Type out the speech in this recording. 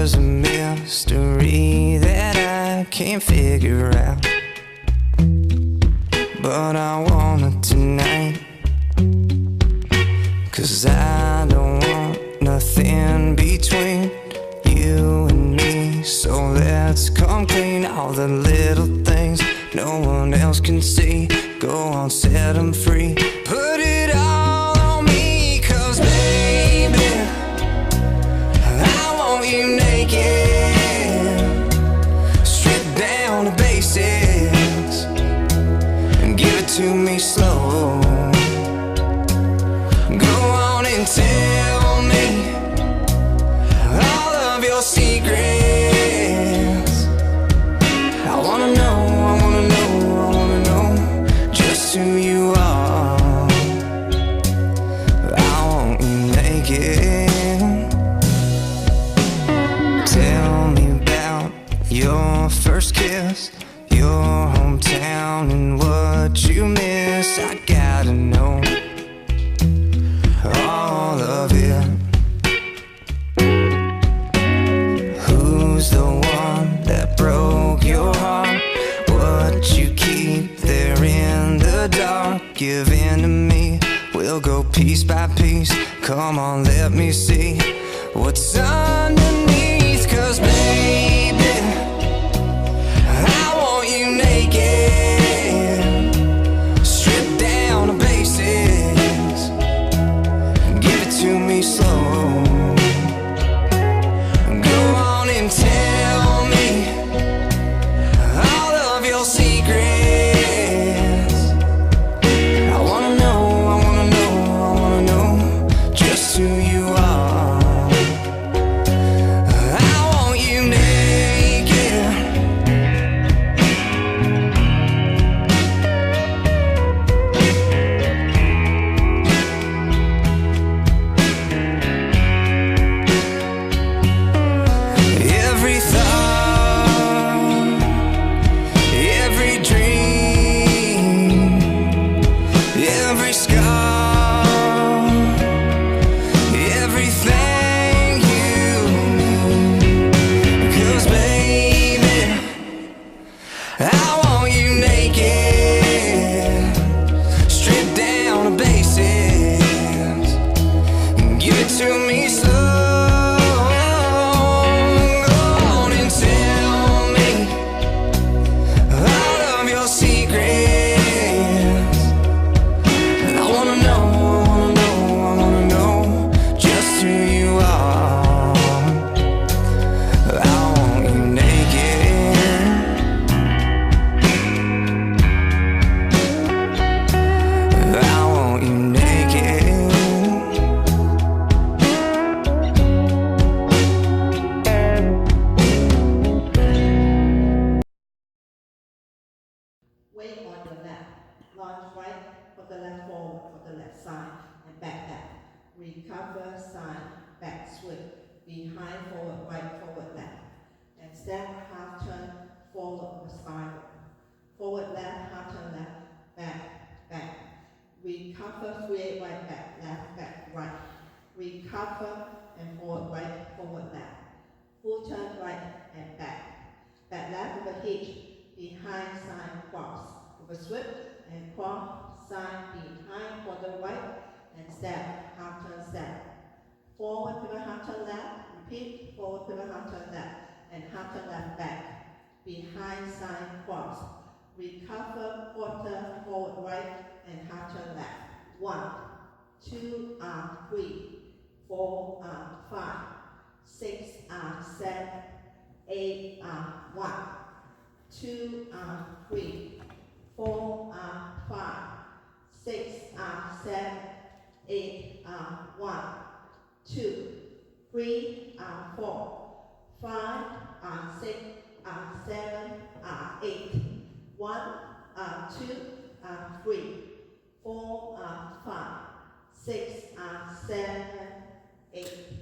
there's a mystery that I can't figure out, but I want it tonight. 'Cause I don't want nothing between you and me. So let's come clean, all the little things no one else can see. Go on, set them free, put it all on me. 'Cause baby, I want you naked, stripped down to basics, and give it to me slow. Go on and tell me all of your secrets. I wanna know, I wanna know, I wanna know just who you are. I want you naked. Tell me about your first kiss, your hometown and what you miss. I gotta know all of it. Who's the one that broke your heart? What you keep there in the dark? Give in to me, we'll go piece by piece. Come on, let me see what's underneath. 'Cause baby, I want you naked, stripped down to basics, give it to me slow. Go on and tell me all of your secrets. I wanna know, I wanna know, I wanna know just who you are. I want you naked. Every thought, every dream, every scar, everything you need. 'Cause baby, I want you naked, stripped down to basics, give it to me slow. Go on and tell me all of your secrets. I wanna know, I wanna know, I wanna know just who you are. I want you naked. I want you naked. Weight on your left, launch right for the left forward, for the left side, and back left. Recover, side, back swing, behind forward, right forward left. And step, half turn, forward of a spiral. Forward left, half turn left, back, back. Recover, 3/8 right back, left, back, right. Recover and forward right, forward left. Full turn right and back. Back left with a hitch, behind side cross. With a sweep and cross, side behind for the right, and step, half turn step. Forward pivot, half turn left, repeat, forward pivot, half turn left, and half turn left back. Behind side cross. Recover, quarter, forward right, and half turn left. 1, 2, 3, 4, 5, 6, 7, 8, 1, 2, 3, 4, 5, 6, 7, 8, 1, 2, 3, 4, 5, 6, 7, 8, 1, 2, 3, 4, 5, 6, 7, 8.